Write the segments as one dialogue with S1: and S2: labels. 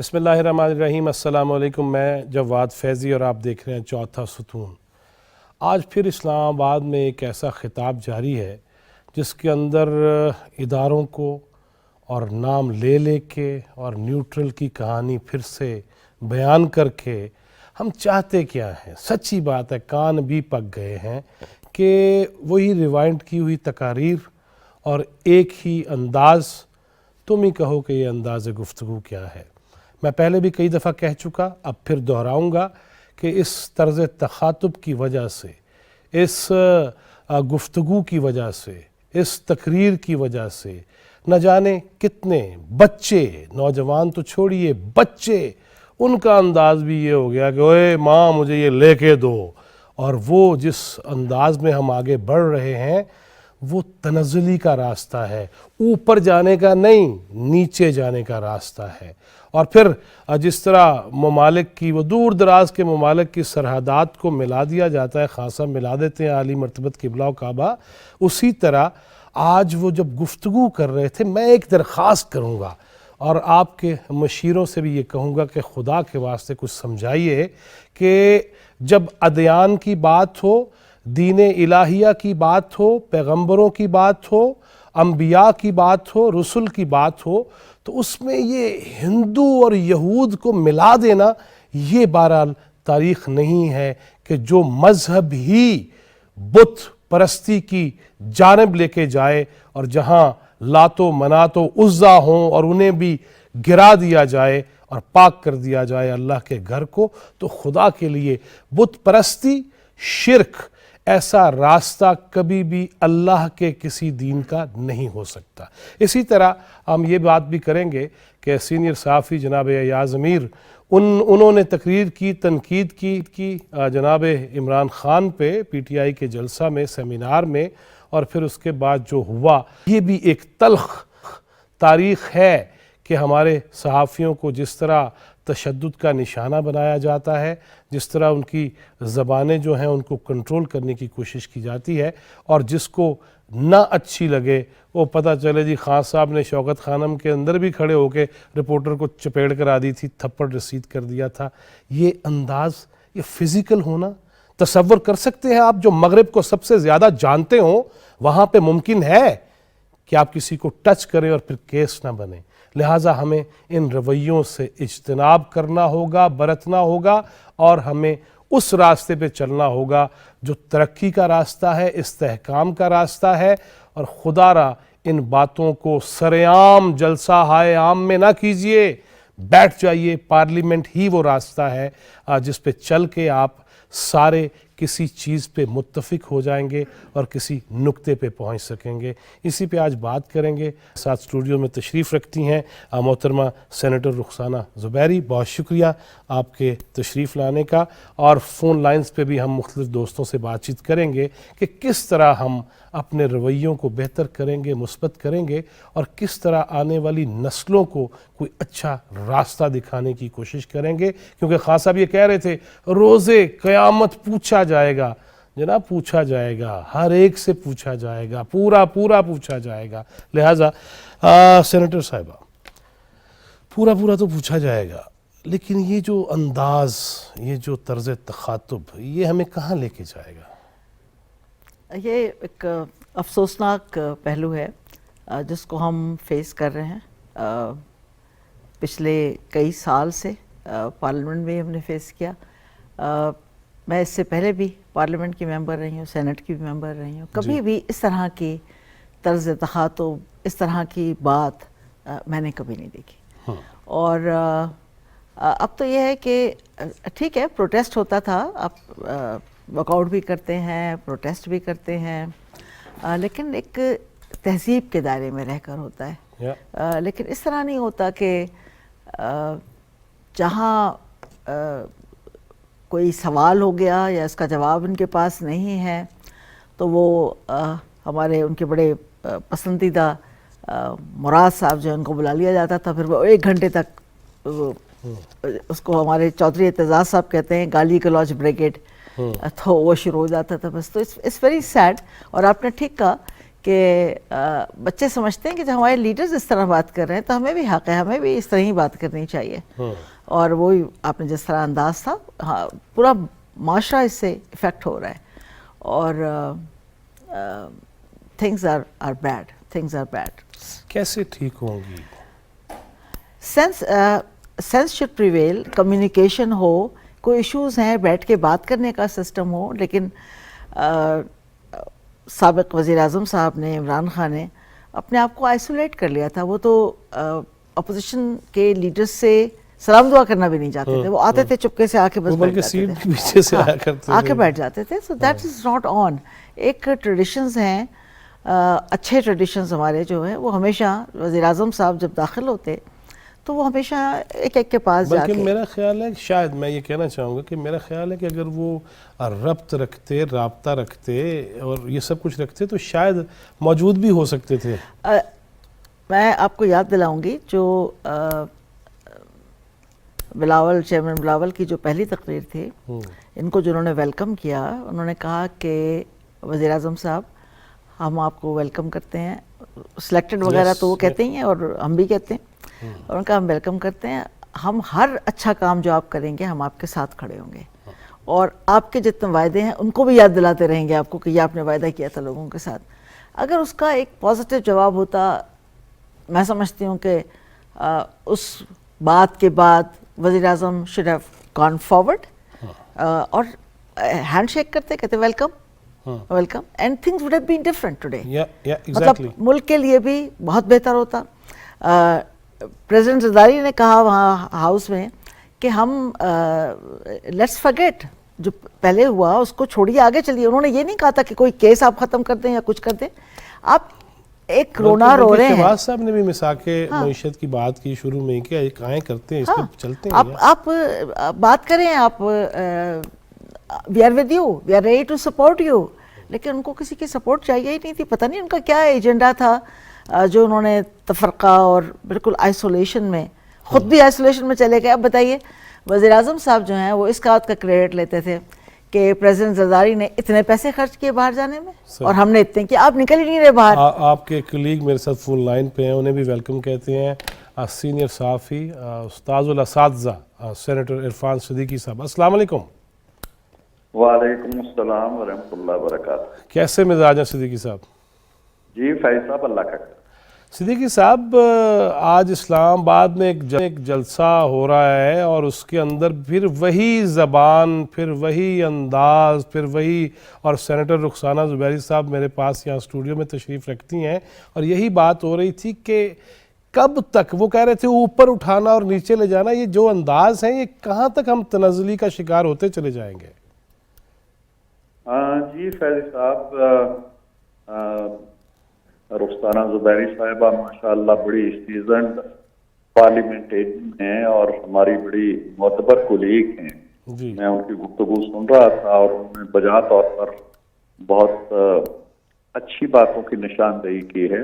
S1: بسم اللہ الرحمن الرحیم۔ السلام علیکم، میں جواد فیضی اور آپ دیکھ رہے ہیں چوتھا ستون۔ آج پھر اسلام آباد میں ایک ایسا خطاب جاری ہے جس کے اندر اداروں کو اور نام لے لے کے اور نیوٹرل کی کہانی پھر سے بیان کر کے ہم چاہتے کیا ہیں؟ سچی بات ہے، کان بھی پک گئے ہیں کہ وہی ریوائنڈ کی ہوئی تقاریر اور ایک ہی انداز۔ تم ہی کہو کہ یہ انداز گفتگو کیا ہے۔ میں پہلے بھی کئی دفعہ کہہ چکا، اب پھر دہراؤں گا کہ اس طرز تخاطب کی وجہ سے، اس گفتگو کی وجہ سے، اس تقریر کی وجہ سے نہ جانے کتنے بچے، نوجوان تو چھوڑیے، بچے، ان کا انداز بھی یہ ہو گیا کہ اوئے ماں مجھے یہ لے کے دو، اور وہ جس انداز میں ہم آگے بڑھ رہے ہیں وہ تنزلی کا راستہ ہے، اوپر جانے کا نہیں، نیچے جانے کا راستہ ہے۔ اور پھر جس طرح ممالک کی، وہ دور دراز کے ممالک کی سرحدات کو ملا دیا جاتا ہے، خاصہ ملا دیتے ہیں عالی مرتبت قبلہ و کعبہ، اسی طرح آج وہ جب گفتگو کر رہے تھے، میں ایک درخواست کروں گا اور آپ کے مشیروں سے بھی یہ کہوں گا کہ خدا کے واسطے کچھ سمجھائیے کہ جب ادیان کی بات ہو، دین الہیہ کی بات ہو، پیغمبروں کی بات ہو، انبیاء کی بات ہو، رسل کی بات ہو، تو اس میں یہ ہندو اور یہود کو ملا دینا یہ بہرحال تاریخ نہیں ہے کہ جو مذہب ہی بت پرستی کی جانب لے کے جائے اور جہاں لات و منات و عزا ہوں اور انہیں بھی گرا دیا جائے اور پاک کر دیا جائے اللہ کے گھر کو، تو خدا کے لیے بت پرستی، شرک، ایسا راستہ کبھی بھی اللہ کے کسی دین کا نہیں ہو سکتا۔ اسی طرح ہم یہ بات بھی کریں گے کہ سینئر صحافی جناب ایاز امیر، انہوں نے تقریر کی، تنقید کی جناب عمران خان پہ پی ٹی آئی کے جلسہ میں، سیمینار میں، اور پھر اس کے بعد جو ہوا، یہ بھی ایک تلخ تاریخ ہے کہ ہمارے صحافیوں کو جس طرح تشدد کا نشانہ بنایا جاتا ہے، جس طرح ان کی زبانیں جو ہیں ان کو کنٹرول کرنے کی کوشش کی جاتی ہے، اور جس کو نہ اچھی لگے وہ پتہ چلے جی خان صاحب نے شوکت خانم کے اندر بھی کھڑے ہو کے رپورٹر کو چپیڑ کرا دی تھی، تھپڑ رسید کر دیا تھا۔ یہ انداز، یہ فزیکل ہونا تصور کر سکتے ہیں آپ؟ جو مغرب کو سب سے زیادہ جانتے ہوں وہاں پہ ممکن ہے کہ آپ کسی کو ٹچ کریں اور پھر کیس نہ بنے؟ لہٰذا ہمیں ان رویوں سے اجتناب کرنا ہوگا، برتنا ہوگا، اور ہمیں اس راستے پہ چلنا ہوگا جو ترقی کا راستہ ہے، استحکام کا راستہ ہے، اور خدا را ان باتوں کو سرعام جلسہ ہائے عام میں نہ کیجئے، بیٹھ جائیے۔ پارلیمنٹ ہی وہ راستہ ہے جس پہ چل کے آپ سارے کسی چیز پہ متفق ہو جائیں گے اور کسی نقطے پہ پہنچ سکیں گے۔ اسی پہ آج بات کریں گے۔ ساتھ اسٹوڈیو میں تشریف رکھتی ہیں محترمہ سینیٹر رخسانہ زبیری، بہت شکریہ آپ کے تشریف لانے کا، اور فون لائنز پہ بھی ہم مختلف دوستوں سے بات چیت کریں گے کہ کس طرح ہم اپنے رویوں کو بہتر کریں گے، مثبت کریں گے، اور کس طرح آنے والی نسلوں کو کوئی اچھا راستہ دکھانے کی کوشش کریں گے، کیونکہ خان صاحب یہ کہہ رہے تھے روزے قیامت پوچھا جائے گا۔ جناب پوچھا جائے گا، ہر ایک سے پوچھا جائے گا، پورا پوچھا جائے گا۔ لہٰذا سینیٹر صاحبہ، پورا تو پوچھا جائے گا، لیکن یہ جو انداز، یہ جو طرز تخاطب، یہ ہمیں کہاں لے کے جائے گا؟
S2: یہ ایک افسوسناک پہلو ہے جس کو ہم فیس کر رہے ہیں پچھلے کئی سال سے۔ پارلیمنٹ میں ہم نے فیس کیا۔ میں اس سے پہلے بھی پارلیمنٹ کی ممبر رہی ہوں، سینٹ کی بھی ممبر رہی ہوں، کبھی بھی اس طرح کی طرز تخاطب، اس طرح کی بات میں نے کبھی نہیں دیکھی۔ اور اب تو یہ ہے کہ ٹھیک ہے، پروٹیسٹ ہوتا تھا، اب واک آؤٹ بھی کرتے ہیں، پروٹیسٹ بھی کرتے ہیں، لیکن ایک تہذیب کے دائرے میں رہ کر ہوتا ہے۔ لیکن اس طرح نہیں ہوتا کہ جہاں کوئی سوال ہو گیا یا اس کا جواب ان کے پاس نہیں ہے تو وہ ہمارے ان کے بڑے پسندیدہ مراد صاحب جو ان کو بلا لیا جاتا تھا، پھر وہ 1 گھنٹے تک اس کو ہمارے چودھری اعتزاز صاحب کہتے ہیں گالی گلوچ بریگیڈ، تو وہ شروع ہو جاتا تھا بس۔ تو اٹس ویری سیڈ۔ اور آپ نے ٹھیک کہا کہ بچے سمجھتے ہیں کہ جب ہمارے لیڈرز اس طرح بات کر رہے ہیں تو ہمیں بھی حق ہے, ہمیں بھی اس طرح ہی بات کرنی چاہیے. اور وہی آپ نے جس طرح انداز تھا, ہاں پورا معاشرہ اس سے افیکٹ ہو رہا ہے. اور things are bad, things are bad.
S1: کیسے ٹھیک ہوں گی؟
S2: سینس شوڈ پریویل, کمیونیکیشن ہو, کوئی ایشوز ہیں بیٹھ کے بات کرنے کا سسٹم ہو. لیکن سابق وزیر اعظم صاحب نے, عمران خان نے اپنے آپ کو آئسولیٹ کر لیا تھا. وہ تو اپوزیشن کے لیڈرز سے سلام دعا کرنا بھی نہیں چاہتے تھے, وہ آتے تھے چپکے سے آ کے بس بیٹھ جاتے تھے,
S1: پیچھے سے آیا کرتے
S2: آ کے بیٹھ جاتے تھے. So that is not on. ایک ٹریڈیشنز ہیں, اچھے ٹریڈیشنز ہمارے جو ہیں, وہ ہمیشہ وزیر اعظم صاحب جب داخل ہوتے تو وہ ہمیشہ ایک ایک کے پاس جا کے.
S1: بلکہ میرا خیال ہے, شاید میں یہ کہنا چاہوں گا کہ میرا خیال ہے کہ اگر وہ ربط رکھتے, رابطہ رکھتے اور یہ سب کچھ رکھتے تو شاید موجود بھی ہو سکتے تھے.
S2: میں آپ کو یاد دلاؤں گی جو بلاول, چیئرمین بلاول کی جو پہلی تقریر تھی, ان کو جنہوں نے ویلکم کیا, انہوں نے کہا کہ وزیر اعظم صاحب ہم آپ کو ویلکم کرتے ہیں. سلیکٹڈ وغیرہ تو وہ کہتے ہی ہیں اور ہم بھی کہتے ہیں. اور ان کا ہم ویلکم کرتے ہیں, ہم ہر اچھا کام جو آپ کریں گے ہم آپ کے ساتھ کھڑے ہوں گے, اور آپ کے جتنے وعدے ہیں ان کو بھی یاد دلاتے رہیں گے آپ کو کہ یہ آپ نے وعدہ کیا تھا لوگوں کے ساتھ. اگر اس کا ایک پازیٹیو جواب ہوتا, میں سمجھتی ہوں کہ اس بات کے بعد وزیر اعظم شوڈ ہیو گون فارورڈ اور ہینڈ شیک کرتے, کہتے welcome welcome, and things would have been different today. مطلب ملک کے لیے بھی بہت بہتر ہوتا. پریزیڈنٹ زرداری نے کہا وہاں ہاؤس میں کہ ہم لیٹس فرگیٹ جو پہلے ہوا اس کو چھوڑیے, آگے چلیے. انہوں نے یہ نہیں کہا تھا کہ کوئی کیس آپ ختم کر دیں یا کچھ کر دیں. آپ ایک رونا رو رہے ہیں.
S1: شہباز صاحب نے بھی مساق معیشت کی بات کی شروع میں کہ ایک آئیں کرتے ہیں, اس پہ چلتے ہیں.
S2: آپ بات کریں, آپ we are with you, we are ready to support you. لیکن ان کو کسی کی سپورٹ چاہیے ہی نہیں تھی. پتہ نہیں ان کا کیا ایجنڈا تھا جو انہوں نے تفرقہ اور بالکل آئسولیشن میں, خود بھی آئسولیشن میں چلے گئے. اب بتائیے, وزیر اعظم صاحب جو ہیں وہ اس بات کا کریڈٹ لیتے تھے کہ پریزیڈنٹ زرداری نے اتنے پیسے خرچ کیے باہر جانے میں اور ہم نے اتنے کیا, آپ نکل ہی نہیں رہے باہر.
S1: آپ کے کلیگ میرے ساتھ فون لائن پہ ہیں, انہیں بھی ویلکم کہتے ہیں. سینئر صحافی استاذ الاساتذہ سینیٹر عرفان صدیقی صاحب, السلام علیکم.
S3: وعلیکم السلام ورحمۃ اللہ وبرکاتہ.
S1: کیسے مزاج ہیں صدیقی صاحب؟
S3: جی فیض صاحب اللہ کا.
S1: صدیقی صاحب, آج اسلام آباد میں ایک جلسہ ہو رہا ہے اور اس کے اندر پھر وہی زبان, پھر وہی انداز, پھر وہی, اور سینیٹر رخسانہ زبیری صاحب میرے پاس یہاں اسٹوڈیو میں تشریف رکھتی ہیں, اور یہی بات ہو رہی تھی کہ کب تک, وہ کہہ رہے تھے اوپر اٹھانا اور نیچے لے جانا, یہ جو انداز ہیں یہ کہاں تک ہم تنزلی کا شکار ہوتے چلے جائیں گے؟
S3: جی فیض صاحب, رخسانہ زبیری صاحبہ ماشاءاللہ بڑی سیزنڈ پارلیمنٹیرین ہیں اور ہماری بڑی معتبر کولیگ ہیں. میں ان کی گفتگو سن رہا تھا اور انہوں نے بجا طور پر بہت اچھی باتوں کی نشاندہی کی ہے.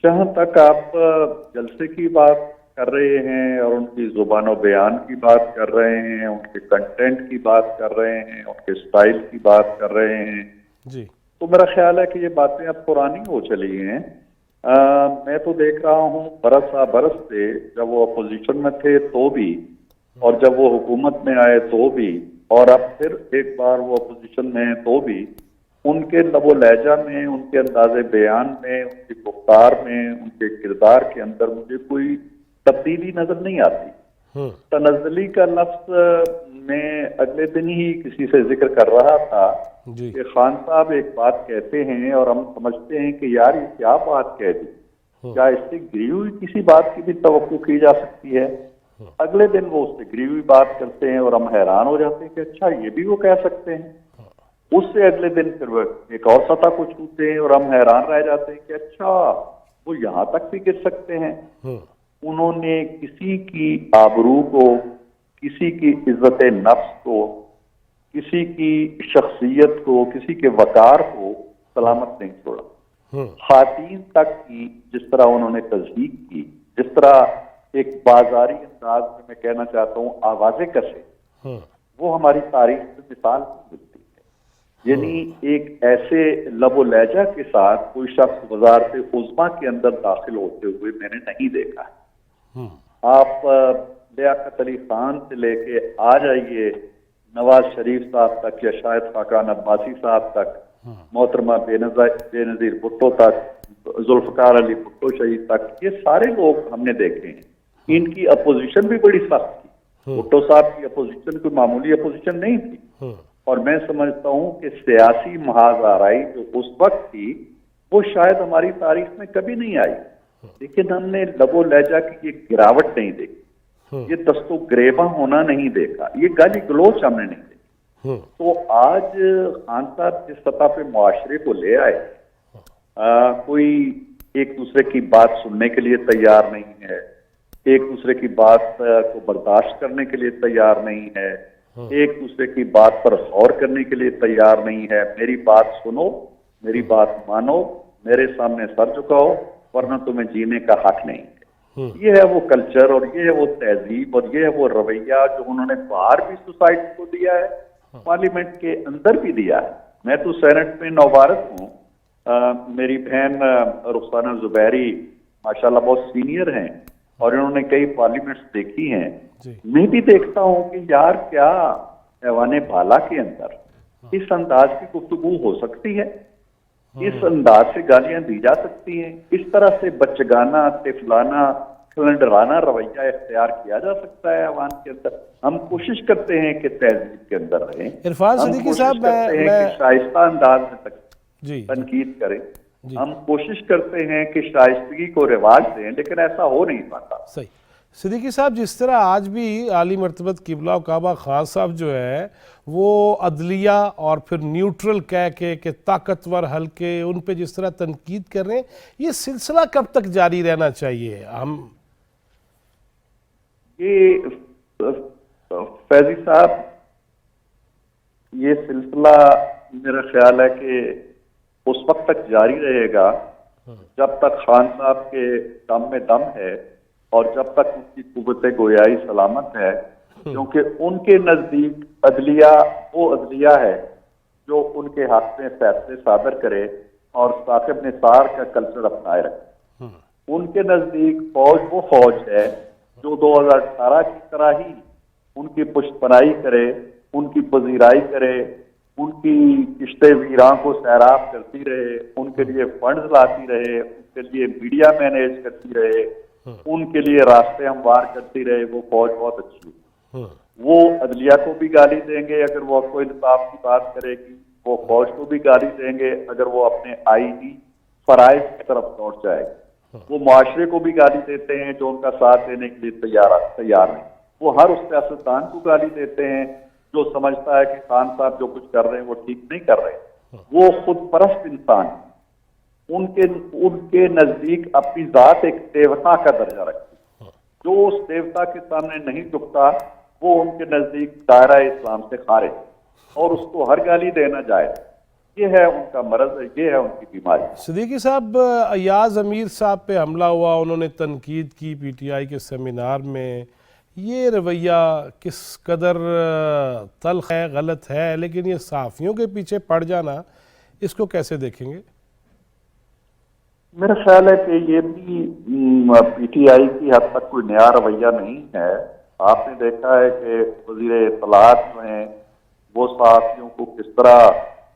S3: جہاں تک آپ جلسے کی بات کر رہے ہیں اور ان کی زبان و بیان کی بات کر رہے ہیں, ان کے کنٹینٹ کی بات کر رہے ہیں, ان کے سٹائل کی بات کر رہے ہیں,
S1: جی,
S3: تو میرا خیال ہے کہ یہ باتیں اب پرانی ہو چلی ہیں. میں تو دیکھ رہا ہوں برس سے, جب وہ اپوزیشن میں تھے تو بھی, اور جب وہ حکومت میں آئے تو بھی, اور اب پھر ایک بار وہ اپوزیشن میں ہیں تو بھی, ان کے لب و لہجہ میں, ان کے انداز بیان میں, ان کی گفتار میں, ان کے کردار کے اندر مجھے کوئی تبدیلی نظر نہیں آتی. تنزلی کا لفظ میں اگلے دن ہی کسی سے ذکر کر رہا تھا کہ خان صاحب ایک بات کہتے ہیں اور ہم سمجھتے ہیں کہ یار یہ کیا بات کہہ دی, کیا اس سے گری ہوئی کسی بات کی بھی توقع کی جا سکتی ہے. اگلے دن وہ اس سے گری ہوئی بات کرتے ہیں اور ہم حیران ہو جاتے ہیں کہ اچھا یہ بھی وہ کہہ سکتے ہیں. اس سے اگلے دن پھر وہ ایک اور سطح کو چھوتے ہیں اور ہم حیران رہ جاتے ہیں کہ اچھا وہ یہاں تک بھی گر سکتے ہیں. انہوں نے کسی کی آبرو کو, کسی کی عزت نفس کو, کسی کی شخصیت کو, کسی کے وقار کو سلامت نہیں چھوڑا. خواتین تک کی جس طرح انہوں نے تصدیق کی, جس طرح ایک بازاری انداز میں کہنا چاہتا ہوں آوازیں کسے, وہ ہماری تاریخ سے مثال ملتی ہے. یعنی ایک ایسے لب و لہجہ کے ساتھ کوئی شخص وزارت عظمیٰ کے اندر داخل ہوتے ہوئے میں نے نہیں دیکھا ہے۔ آپ لیاقت علی خان سے لے کے آ جائیے نواز شریف صاحب تک یا شاہد خاقان عباسی صاحب تک، محترمہ بے نظیر بھٹو تک، ذوالفقار علی بھٹو شہید تک، یہ سارے لوگ ہم نے دیکھے ہیں۔ ان کی اپوزیشن بھی بڑی سخت تھی، بھٹو صاحب کی اپوزیشن کوئی معمولی اپوزیشن نہیں تھی، اور میں سمجھتا ہوں کہ سیاسی محاذ آرائی جو اس وقت تھی وہ شاید ہماری تاریخ میں کبھی نہیں آئی، لیکن ہم نے لب و لہجہ کی یہ گراوٹ نہیں دیکھی، یہ دست و گریباں ہونا نہیں دیکھا، یہ گالی گلوچ ہم نے نہیں دیکھی۔ تو آج خان صاحب جس سطح پہ معاشرے کو لے آئے، کوئی ایک دوسرے کی بات سننے کے لیے تیار نہیں ہے، ایک دوسرے کی بات کو برداشت کرنے کے لیے تیار نہیں ہے، ایک دوسرے کی بات پر غور کرنے کے لیے تیار نہیں ہے۔ میری بات سنو، میری بات مانو، میرے سامنے سر جھکاؤ، ورنہ تمہیں جینے کا حق نہیں ہے۔ یہ ہے وہ کلچر، اور یہ ہے وہ تہذیب، اور یہ ہے وہ رویہ جو انہوں نے باہر بھی سوسائٹی کو دیا ہے، پارلیمنٹ کے اندر بھی دیا ہے۔ میں تو سینٹ میں نوبارت ہوں، میری بہن رخسانہ زبیری ماشاءاللہ بہت سینئر ہیں، اور انہوں نے کئی پارلیمنٹس دیکھی ہیں۔ میں بھی دیکھتا ہوں کہ یار کیا ایوان بالا کے اندر اس انداز کی گفتگو ہو سکتی ہے، اس انداز سے گالیاں دی جا سکتی ہیں، اس طرح سے بچگانہ، طفلانہ، کلنڈرانہ رویہ اختیار کیا جا سکتا ہے ایوان کے اندر۔ ہم کوشش کرتے ہیں کہ تہذیب کے اندر رہیں،
S1: عرفان
S3: ہم
S1: صدیقی
S3: کوشش
S1: صاحب
S3: کرتے ہیں کہ شائستہ انداز میں تنقید کریں، ہم کوشش کرتے ہیں کہ شائستگی کو رواج دیں، لیکن ایسا ہو نہیں پاتا۔
S1: صحیح۔ صدیقی صاحب، جس طرح آج بھی عالی مرتبت قبلہ و کعبہ خان صاحب جو ہے وہ عدلیہ اور پھر نیوٹرل کہہ کے کہ طاقتور حلقے ان پہ جس طرح تنقید کر رہے ہیں، یہ سلسلہ کب تک جاری رہنا چاہیے؟
S3: یہ فیضی صاحب، یہ سلسلہ میرا خیال ہے کہ اس وقت تک جاری رہے گا جب تک خان صاحب کے دم میں دم ہے، اور جب تک ان کی قوت گویائی سلامت ہے، کیونکہ ان کے نزدیک عدلیہ وہ عدلیہ ہے جو ان کے حق میں فیصلے صادر کرے اور ثاقب نثار کا کلچر اپنائے رکھے۔ ان کے نزدیک فوج وہ فوج ہے جو 2018 کی طرح ہی ان کی پشت پناہی کرے، ان کی پذیرائی کرے، ان کی کشتے ویراں کو سیراب کرتی رہے، ان کے لیے فنڈز لاتی رہے، ان کے لیے میڈیا مینیج کرتی رہے، ان کے لیے راستے ہموار کرتی رہے۔ وہ فوج بہت اچھی ہے۔ وہ عدلیہ کو بھی گالی دیں گے اگر وہ کوئی انصاف کی بات کرے گی، وہ فوج کو بھی گالی دیں گے اگر وہ اپنے آئینی فرائض کی طرف لوٹ جائے گی، وہ معاشرے کو بھی گالی دیتے ہیں جو ان کا ساتھ دینے کے لیے تیار نہیں، وہ ہر اس سیاستدان کو گالی دیتے ہیں جو سمجھتا ہے کہ خان صاحب جو کچھ کر رہے ہیں وہ ٹھیک نہیں کر رہے۔ وہ خود پرست انسان ہیں، ان کے نزدیک اپنی ذات ایک دیوتا کا درجہ رکھتی ہے، جو اس دیوتا کے سامنے نہیں جھکتا وہ ان کے نزدیک دائرہ اسلام سے خارج، اور اس کو ہر گالی دینا جائز۔ یہ ہے ان کا مرض، یہ ہے ان کی بیماری۔
S1: صدیقی صاحب، ایاز امیر صاحب پہ حملہ ہوا، انہوں نے تنقید کی پی ٹی آئی کے سیمینار میں، یہ رویہ کس قدر تلخ ہے، غلط ہے، لیکن یہ صحافیوں کے پیچھے پڑ جانا، اس کو کیسے دیکھیں گے؟
S3: میرا خیال ہے کہ یہ بھی پی ٹی آئی کی حد تک کوئی نیا رویہ نہیں ہے۔ آپ نے دیکھا ہے کہ وزیر اطلاعات جو ہیں وہ صحافیوں کو کس طرح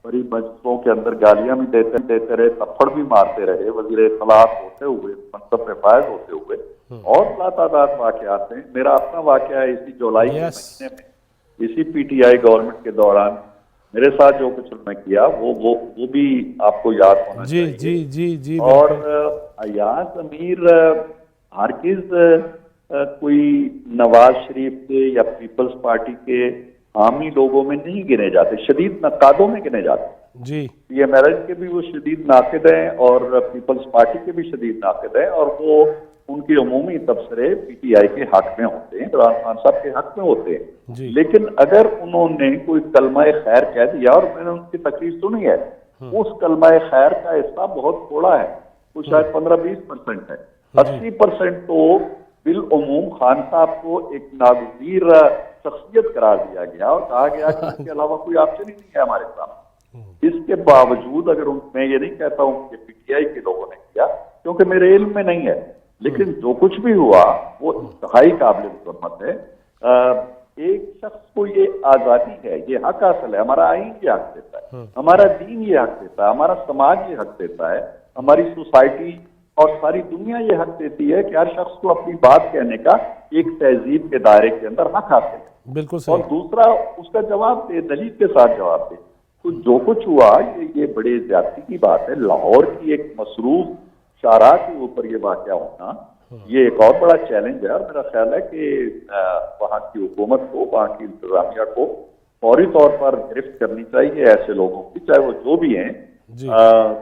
S3: بڑی مجلسوں کے اندر گالیاں بھی دیتے رہے، تھپڑ بھی مارتے رہے، وزیر اطلاعات ہوتے ہوئے، منصب میں فائز ہوتے ہوئے، اور لاتعداد واقعات ہیں۔ میرا اپنا واقعہ ہے اسی جولائی کے مہینے میں، اسی پی ٹی آئی گورنمنٹ کے دوران میرے ساتھ جو کچھ انہوں نے کیا وہ بھی آپ کو یاد ہونا چاہیے۔
S1: جی
S3: اور ایاز امیر ہرگز کوئی نواز شریف کے یا پیپلز پارٹی کے عامی لوگوں میں نہیں گنے جاتے، شدید نقادوں میں گنے جاتے۔
S1: جی،
S3: پی ایم ایل کے بھی وہ شدید ناقد ہیں اور پیپلز پارٹی کے بھی شدید ناقد ہیں، اور وہ ان کی عمومی تبصرے پی ٹی آئی کے حق میں ہوتے ہیں، عمران خان صاحب کے حق میں ہوتے ہیں۔ لیکن اگر انہوں نے کوئی کلمہ خیر کہہ دیا، اور میں نے ان کی تقریر سنی ہے، اس کلمہ خیر کا حصہ بہت تھوڑا ہے، وہ شاید 15-20% ہے، 80% تو بالعموم خان صاحب کو ایک ناگزیر شخصیت قرار دیا گیا اور کہا گیا کہ اس کے علاوہ کوئی آپشن ہی نہیں ہے ہمارے سامنے۔ اس کے باوجود اگر میں یہ نہیں کہتا ہوں کہ پی ٹی آئی کے لوگوں نے کیا، کیونکہ میرے علم میں نہیں ہے، لیکن جو کچھ بھی ہوا وہ انتہائی قابل مذمت ہے۔ ایک شخص کو یہ آزادی ہے، یہ حق حاصل ہے، ہمارا آئین یہ حق دیتا ہے، ہمارا دین یہ حق دیتا ہے، ہمارا سماج یہ حق دیتا ہے، ہماری سوسائٹی اور ساری دنیا یہ حق دیتی ہے کہ ہر شخص کو اپنی بات کہنے کا ایک تہذیب کے دائرے کے اندر حق حاصل ہے،
S1: بالکل
S3: اور
S1: صحیح،
S3: دوسرا اس کا جواب دے، دلیل کے ساتھ جواب دے۔ تو جو کچھ ہوا یہ بڑے زیادتی کی بات ہے۔ لاہور کی ایک مصروف شاہراہ کے اوپر یہ واقعہ ہونا یہ ایک اور بڑا چیلنج ہے، اور میرا خیال ہے کہ وہاں کی حکومت کو، وہاں کی انتظامیہ کو فوری طور پر گرفت کرنی چاہیے ایسے لوگوں کی، چاہے وہ جو بھی ہیں،
S1: جی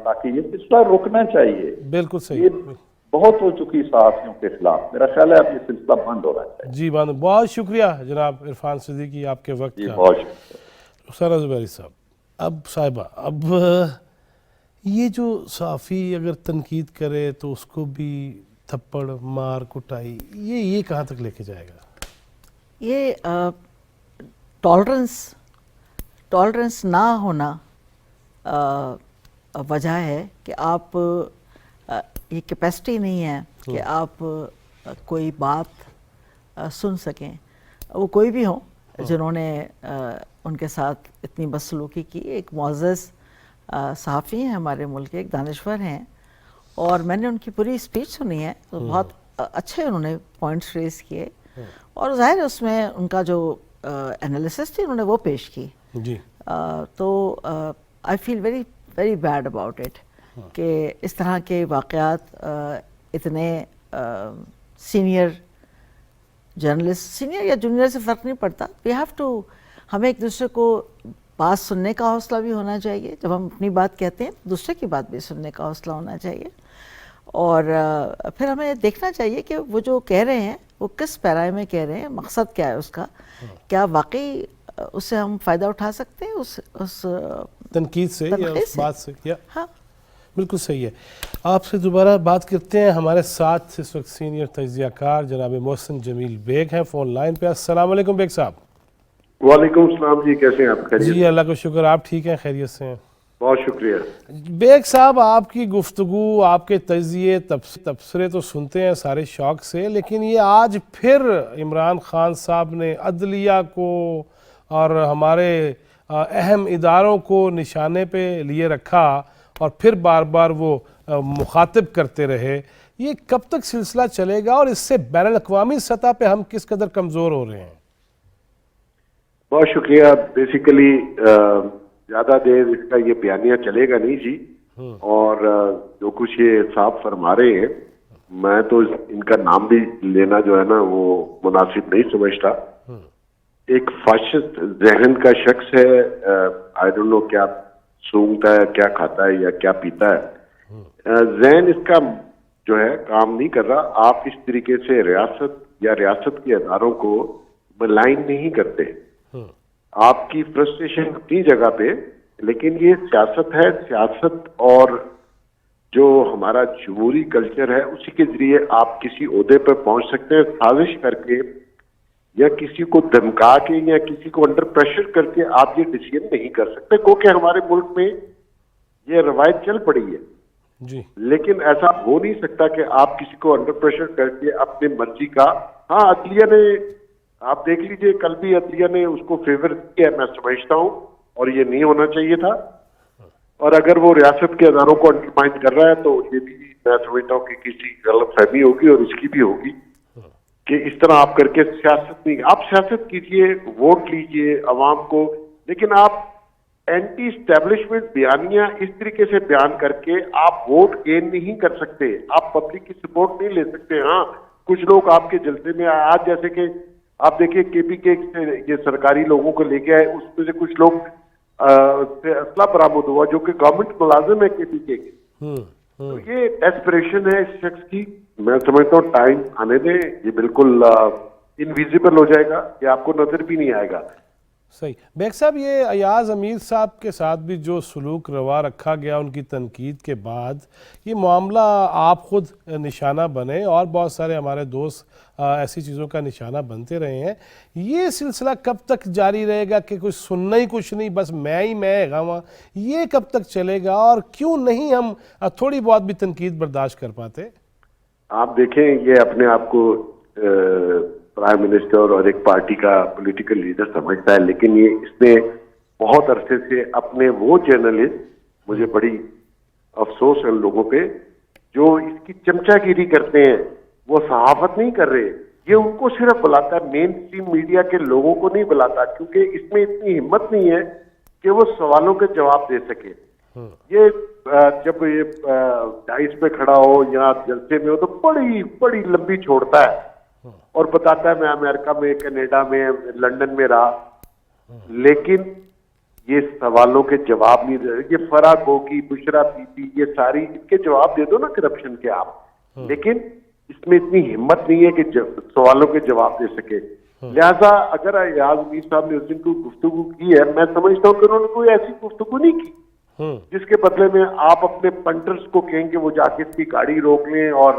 S3: تاکہ یہ سلسلہ رکنا چاہیے۔
S1: بالکل صحیح،
S3: یہ بہت ہو چکی صحافیوں کے خلاف، میرا خیال ہے اب یہ سلسلہ بند ہونا چاہیے۔
S1: جی بہت شکریہ جناب عرفان صدیقی آپ کے وقت
S3: جی
S1: کا۔
S3: بہت شکریہ۔
S1: رخسانہ زبیری صاحب، اب صاحبہ، اب یہ جو صحافی اگر تنقید کرے تو اس کو بھی تھپڑ مار کٹائی، یہ کہاں تک لے کے جائے گا؟
S2: یہ ٹالرنس نہ ہونا وجہ ہے کہ آپ یہ کیپیسٹی نہیں ہے کہ آپ کوئی بات سن سکیں، وہ کوئی بھی ہوں جنہوں نے ان کے ساتھ اتنی بدسلوکی کی۔ ایک معزز صحافی ہیں ہمارے ملک کے، ایک دانشور ہیں، اور میں نے ان کی پوری اسپیچ سنی ہے، تو بہت اچھے انہوں نے پوائنٹس ریز کیے، اور ظاہر ہے اس میں ان کا جو انالیسس تھی انہوں نے وہ پیش کی۔
S1: جی
S2: تو I feel very very bad about it کہ اس طرح کے واقعات اتنے سینئر جرنلسٹ، سینئر یا جونیئر سے فرق نہیں پڑتا، وی ہیو ٹو، ہمیں ایک دوسرے کو بات سننے کا حوصلہ بھی ہونا چاہیے، جب ہم اپنی بات کہتے ہیں دوسرے کی بات بھی سننے کا حوصلہ ہونا چاہیے، اور پھر ہمیں دیکھنا چاہیے کہ وہ جو کہہ رہے ہیں وہ کس پیرائے میں کہہ رہے ہیں، مقصد کیا ہے اس کا، کیا واقعی اس سے ہم فائدہ اٹھا سکتے ہیں اس
S1: تنقید سے یا اس بات سے؟
S2: ہاں
S1: بالکل صحیح ہے۔ آپ سے دوبارہ بات کرتے ہیں، ہمارے ساتھ اس وقت سینئر تجزیہ کار جناب محسن جمیل بیگ ہیں فون لائن پہ۔ السلام علیکم بیگ صاحب۔
S4: وعلیکم السلام جی، کیسے ہیں آپ؟ خیریت؟
S1: جی اللہ کا شکر، آپ ٹھیک ہیں؟ خیریت سے ہیں؟
S4: بہت شکریہ۔
S1: بیگ صاحب، آپ کی گفتگو، آپ کے تجزیے تبصرے تو سنتے ہیں سارے شوق سے، لیکن یہ آج پھر عمران خان صاحب نے عدلیہ کو اور ہمارے اہم اداروں کو نشانے پہ لیے رکھا، اور پھر بار بار وہ مخاطب کرتے رہے۔ یہ کب تک سلسلہ چلے گا، اور اس سے بین الاقوامی سطح پہ ہم کس قدر کمزور ہو رہے ہیں؟
S4: بہت شکریہ۔ بیسیکلی زیادہ دیر اس کا یہ بیانیہ چلے گا نہیں جی، اور جو کچھ یہ صاحب فرما رہے ہیں، میں تو ان کا نام بھی لینا جو ہے نا وہ مناسب نہیں سمجھتا۔ ایک فاشسٹ ذہن کا شخص ہے، آئی ڈونٹ نو کیا سونگتا ہے، کیا کھاتا ہے یا کیا پیتا ہے، ذہن اس کا جو ہے کام نہیں کر رہا۔ آپ اس طریقے سے ریاست یا ریاست کے اداروں کو ملائن نہیں کرتے۔ آپ کی فرسٹریشن اپنی جگہ پہ، لیکن یہ سیاست ہے، سیاست اور جو ہمارا جمہوری کلچر ہے اسی کے ذریعے آپ کسی عہدے پر پہنچ سکتے ہیں۔ سازش کر کے یا کسی کو دھمکا کے یا کسی کو انڈر پریشر کر کے آپ یہ ڈیسیژن نہیں کر سکتے، کیونکہ ہمارے ملک میں یہ روایت چل پڑی ہے۔
S1: جی
S4: لیکن ایسا ہو نہیں سکتا کہ آپ کسی کو انڈر پریشر کر کے اپنے مرضی کا، ہاں عدلیہ نے، آپ دیکھ لیجئے کل بھی عدلیہ نے اس کو فیور دیا ہے، میں سمجھتا ہوں، اور یہ نہیں ہونا چاہیے تھا۔ اور اگر وہ ریاست کے اداروں کو انڈرمائن کر رہا ہے تو یہ بھی میں سمجھتا ہوں کہ کسی غلط فہمی ہوگی، اور اس کی بھی ہوگی کہ اس طرح آپ کر کے سیاست نہیں، آپ سیاست کیجئے، ووٹ لیجئے عوام کو، لیکن آپ اینٹی اسٹیبلشمنٹ بیانیہ اس طریقے سے بیان کر کے آپ ووٹ گین نہیں کر سکتے، آپ پبلک کی سپورٹ نہیں لے سکتے۔ ہاں کچھ لوگ آپ کے جلسے میں آج، جیسے کہ آپ دیکھیں کے پی کے سے یہ سرکاری لوگوں کو لے کے آئے، اس میں سے کچھ لوگ سے اسلحہ برآمد ہوا جو کہ گورنمنٹ ملازم ہے کے پی کے۔ تو یہ ڈیسپریشن ہے اس شخص کی، میں سمجھتا ہوں ٹائم آنے دیں، یہ بالکل انویزیبل ہو جائے گا، یہ آپ کو نظر بھی نہیں آئے گا۔
S1: صحیح. بیگ صاحب یہ ایاز امیر صاحب کے ساتھ بھی جو سلوک روا رکھا گیا ان کی تنقید کے بعد، یہ معاملہ آپ خود نشانہ بنے اور بہت سارے ہمارے دوست ایسی چیزوں کا نشانہ بنتے رہے ہیں، یہ سلسلہ کب تک جاری رہے گا کہ کچھ سننا ہی کچھ نہیں، بس میں گاواں، یہ کب تک چلے گا اور کیوں نہیں ہم تھوڑی بہت بھی تنقید برداشت کر پاتے؟
S4: آپ دیکھیں یہ اپنے آپ کو پرائم منسٹر اور ایک پارٹی کا پولیٹیکل لیڈر سمجھتا ہے، لیکن یہ اس نے بہت عرصے سے اپنے وہ جرنلسٹ، مجھے بڑی افسوس ہے ان لوگوں پہ جو اس کی چمچا گیری کرتے ہیں، وہ صحافت نہیں کر رہے، یہ ان کو صرف بلاتا ہے، مین اسٹریم میڈیا کے لوگوں کو نہیں بلاتا، کیونکہ اس میں اتنی ہمت نہیں ہے کہ وہ سوالوں کے جواب دے سکے. یہ جب یہ ڈائس پہ کھڑا ہو یا جلسے میں ہو تو بڑی بڑی لمبی چھوڑتا ہے اور بتاتا ہے میں امریکہ میں، کینیڈا میں، لندن میں رہا، لیکن یہ سوالوں کے جواب نہیں دے رہے. یہ فرح گوگی، بشرا بی بی، یہ ساری ان کے جواب دے دو نا کرپشن کے آپ، لیکن اس میں اتنی ہمت نہیں ہے کہ سوالوں کے جواب دے سکے. لہذا اگر ایاز امیر صاحب نے اس دن کوئی گفتگو کی ہے، میں سمجھتا ہوں کہ انہوں نے کوئی ایسی گفتگو نہیں کی جس کے بدلے میں آپ اپنے پنٹرز کو کہیں کہ وہ جا کے اس کی گاڑی روک لیں اور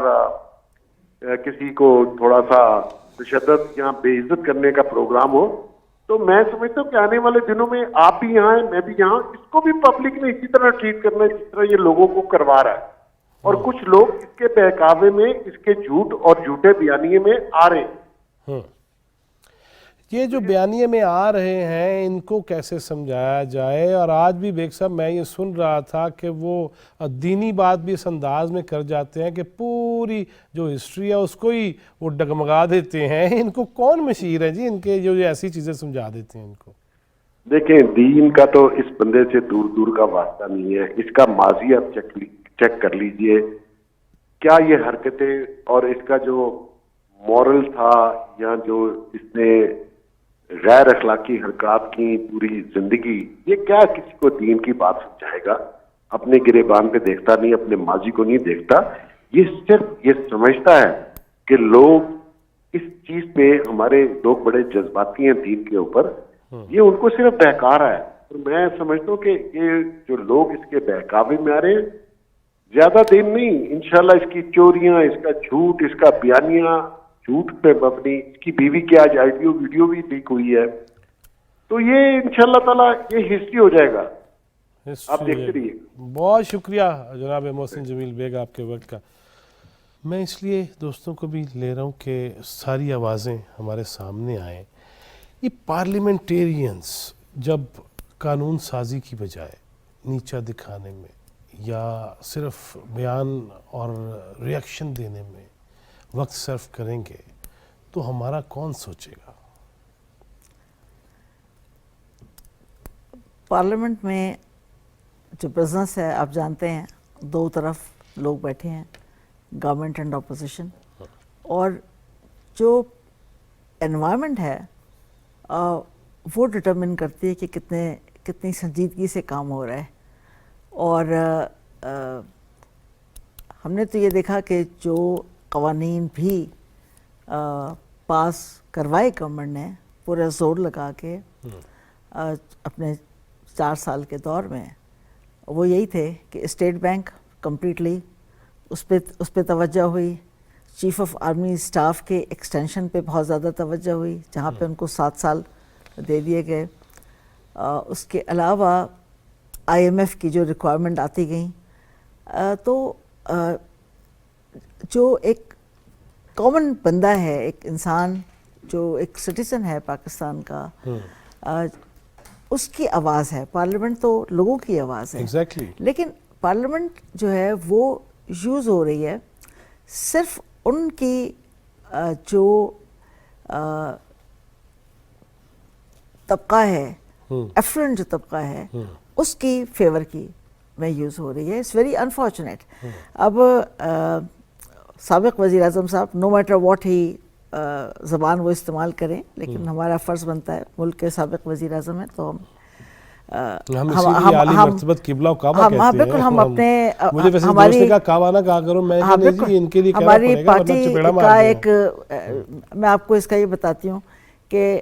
S4: کسی کو تھوڑا سا تشدد یا بے عزت کرنے کا پروگرام ہو. تو میں سمجھتا ہوں کہ آنے والے دنوں میں آپ بھی یہاں ہیں، میں بھی یہاں، اس کو بھی پبلک نے اسی طرح ٹریٹ کرنا ہے جس طرح یہ لوگوں کو کروا رہا ہے. اور کچھ لوگ اس کے بہکاوے میں، اس کے جھوٹ اور جھوٹے بیانیے میں آ رہے ہیں.
S1: یہ جو بیانیے میں آ رہے ہیں ان کو کیسے سمجھایا جائے؟ اور آج بھی بیگ صاحب میں یہ سن رہا تھا کہ وہ دینی بات بھی اس انداز میں کر جاتے ہیں کہ پوری جو ہسٹری ہے اس کو ہی وہ ڈگمگا دیتے ہیں. ان کو کون مشیر ہے جی ان کے جو ایسی چیزیں سمجھا دیتے ہیں ان کو؟
S4: دیکھیں دین کا تو اس بندے سے دور دور کا واسطہ نہیں ہے. اس کا ماضی آپ چیک کر لیجئے، کیا یہ حرکتیں اور اس کا جو مورل تھا یا جو اس نے غیر اخلاقی حرکات کی پوری زندگی، یہ کیا کسی کو دین کی بات سمجھائے گا؟ اپنے گریبان پہ دیکھتا نہیں، اپنے ماضی کو نہیں دیکھتا. یہ صرف یہ سمجھتا ہے کہ لوگ اس چیز پہ، ہمارے لوگ بڑے جذباتی ہیں دین کے اوپر، یہ ان کو صرف بہکا رہا ہے. اور میں سمجھتا ہوں کہ یہ جو لوگ اس کے بہکاوے میں آ رہے ہیں، زیادہ دن نہیں، انشاءاللہ اس کی چوریاں، اس کا جھوٹ، اس کا بیانیہ جھوٹ پہ مبنی، اس کی بیوی کی آج آڈیو ویڈیو بھی لیک ہوئی ہے، تو یہ انشاءاللہ تعالیٰ یہ ہسٹری ہو جائے گا. آپ دیکھتے رہیے.
S1: بہت شکریہ جناب محسن جمیل بیگ آپ کے وقت کا. میں اس لیے دوستوں کو بھی لے رہا ہوں کہ ساری آوازیں ہمارے سامنے آئیں. یہ پارلیمنٹیرینز جب قانون سازی کی بجائے نیچا دکھانے میں یا صرف بیان اور ریاکشن دینے میں وقت صرف کریں گے تو ہمارا کون سوچے گا؟
S2: پارلیمنٹ میں جو بزنس ہے آپ جانتے ہیں، دو طرف لوگ بیٹھے ہیں، گورنمنٹ اینڈ اپوزیشن، اور جو انوائرمنٹ ہے وہ ڈٹرمن کرتی ہے کہ کتنی سنجیدگی سے کام ہو رہا ہے. اور ہم نے تو یہ دیکھا کہ جو قوانین بھی پاس کروائے گورنمنٹ نے پورا زور لگا کے اپنے 4 سال کے دور میں، وہ یہی تھے کہ اسٹیٹ بینک کمپلیٹلی اس پہ توجہ ہوئی، چیف آف آرمی اسٹاف کے ایکسٹینشن پہ بہت زیادہ توجہ ہوئی جہاں پہ ان کو 7 سال دے دیے گئے. اس کے علاوہ IMF کی جو ریکوائرمنٹ آتی گئیں، تو جو ایک کامن بندہ ہے، ایک انسان جو ایک سٹیزن ہے پاکستان کا، اس کی آواز ہے. پارلیمنٹ تو لوگوں کی آواز ہے، لیکن پارلیمنٹ جو ہے وہ یوز ہو رہی ہے صرف ان کی جو طبقہ ہے، ایفلوئنٹ جو طبقہ ہے، اس کی فیور کی میں یوز ہو رہی ہے. It's very unfortunate. اب سابق وزیر اعظم صاحب نو میٹر واٹ ہی زبان وہ استعمال کریں، لیکن ہمارا فرض بنتا ہے، ملک کے سابق وزیر اعظم ہیں تو
S1: ہم عالی مرتبت قبلہ و کعبہ کہتے ہیں.
S2: بالکل ہم اپنے
S1: مجھے ویسے دوست نے کہا کعبہ نہ کہا کرو، میں نے جی ان کے لیے کہنا
S2: ہماری
S1: پڑے گا ورنہ
S2: پارٹی
S1: چپیڑا مار
S2: کا
S1: دیں.
S2: ایک، میں آپ کو اس کا یہ بتاتی ہوں کہ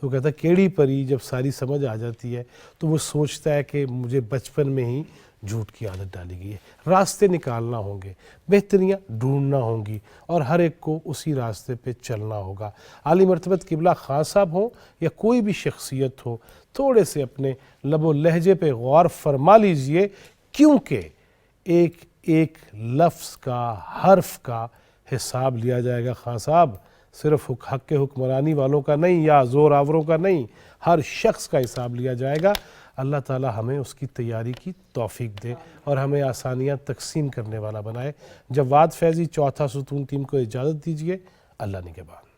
S1: تو وہ کہتا ہے کیڑی پری جب ساری سمجھ آ جاتی ہے تو وہ سوچتا ہے کہ مجھے بچپن میں ہی جھوٹ کی عادت ڈالی گئی ہے۔ راستے نکالنا ہوں گے، بہتریاں ڈھونڈنا ہوں گی، اور ہر ایک کو اسی راستے پہ چلنا ہوگا۔ عالی مرتبت قبلہ خان صاحب ہوں یا کوئی بھی شخصیت ہو، تھوڑے سے اپنے لب و لہجے پہ غور فرما لیجئے، کیونکہ ایک ایک لفظ کا، حرف کا حساب لیا جائے گا خان صاحب، صرف حق کے حکمرانی والوں کا نہیں یا زور آوروں کا نہیں، ہر شخص کا حساب لیا جائے گا۔ اللہ تعالی ہمیں اس کی تیاری کی توفیق دے اور ہمیں آسانیاں تقسیم کرنے والا بنائے۔ جواد فیضی چوتھا ستون ٹیم کو اجازت دیجیے، اللہ نگہبان۔